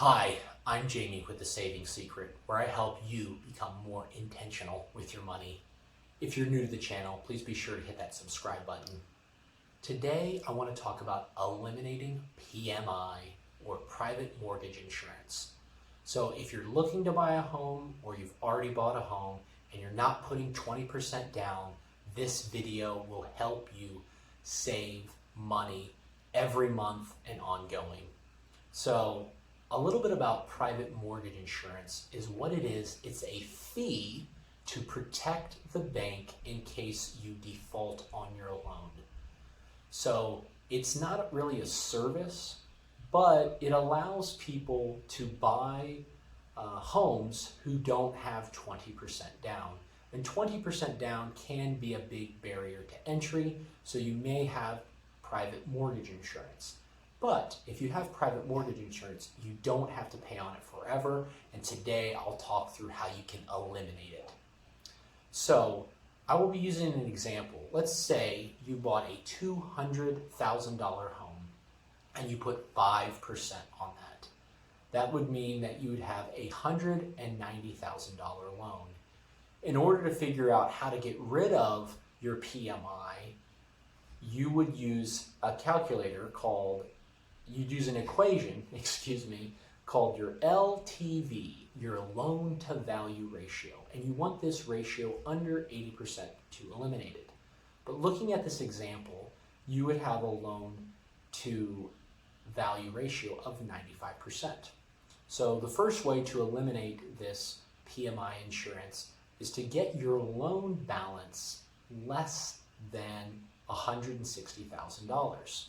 Hi, I'm Jamie with The Saving Secret, where I help you become more intentional with your money. If you're new to the channel, please be sure to hit that subscribe button. Today, I want to talk about eliminating PMI, or private mortgage insurance. So if you're looking to buy a home or you've already bought a home and you're not putting 20% down, this video will help you save money every month and ongoing. So a little bit about private mortgage insurance is what it is. It's a fee to protect the bank in case you default on your loan. So it's not really a service, but it allows people to buy homes who don't have 20% down. And 20% down can be a big barrier to entry, so you may have private mortgage insurance. But if you have private mortgage insurance, you don't have to pay on it forever. And today I'll talk through how you can eliminate it. So I will be using an example. Let's say you bought a $200,000 home and you put 5% on that. That would mean that you would have a $190,000 loan. In order to figure out how to get rid of your PMI, you would use a calculator you'd use an equation, called your LTV, your loan to value ratio. And you want this ratio under 80% to eliminate it. But looking at this example, you would have a loan to value ratio of 95%. So the first way to eliminate this PMI insurance is to get your loan balance less than $160,000.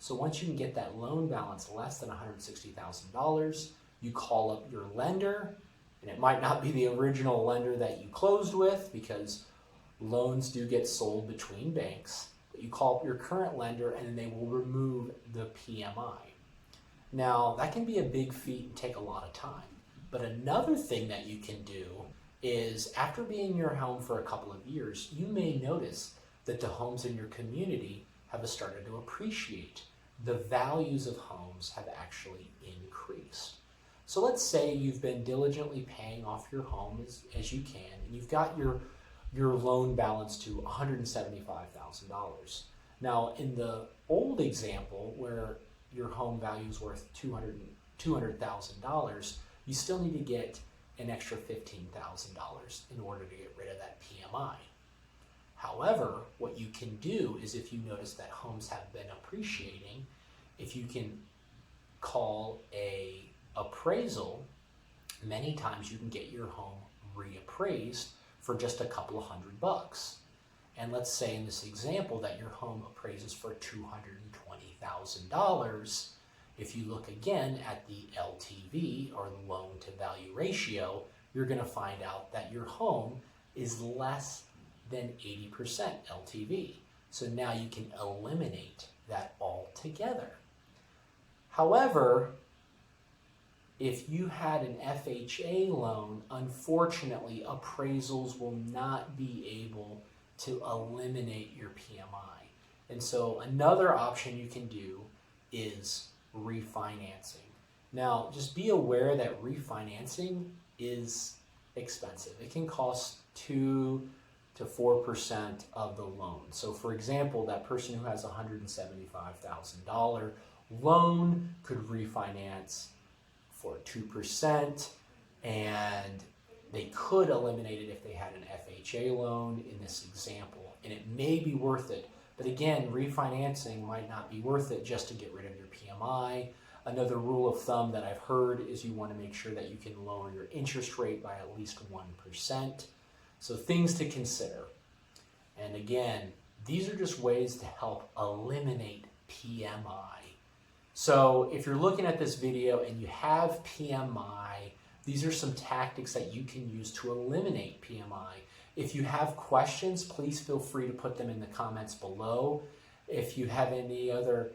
So once you can get that loan balance less than $160,000, you call up your lender, and it might not be the original lender that you closed with because loans do get sold between banks, but you call up your current lender and then they will remove the PMI. Now, that can be a big feat and take a lot of time, but another thing that you can do is after being in your home for a couple of years, you may notice that the homes in your community have started to appreciate. The values of homes have actually increased. So let's say you've been diligently paying off your home as you can, and you've got your loan balance to $175,000. Now, in the old example where your home value is worth $200,000, you still need to get an extra $15,000 in order to get rid of that PMI. However, what you can do is if you notice that homes have been appreciating, if you can call a appraisal, many times you can get your home reappraised for just a couple of $100. And let's say in this example that your home appraises for $220,000. If you look again at the LTV, or the loan to value ratio, you're going to find out that your home is less than 80% LTV. So now you can eliminate that altogether. However, if you had an FHA loan, unfortunately, appraisals will not be able to eliminate your PMI. And so another option you can do is refinancing. Now, just be aware that refinancing is expensive. It can cost 2 to 4% of the loan. So for example, that person who has a $175,000 loan could refinance for 2%, and they could eliminate it if they had an FHA loan in this example, and it may be worth it. But again, refinancing might not be worth it just to get rid of your PMI. Another rule of thumb that I've heard is you want to make sure that you can lower your interest rate by at least 1%. So things to consider. And again, these are just ways to help eliminate PMI. So if you're looking at this video and you have PMI, these are some tactics that you can use to eliminate PMI. If you have questions, please feel free to put them in the comments below. If you have any other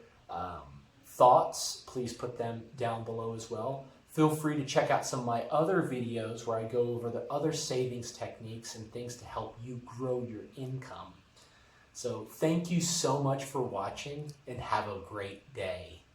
thoughts, please put them down below as well. Feel free to check out some of my other videos where I go over the other savings techniques and things to help you grow your income. So thank you so much for watching and have a great day.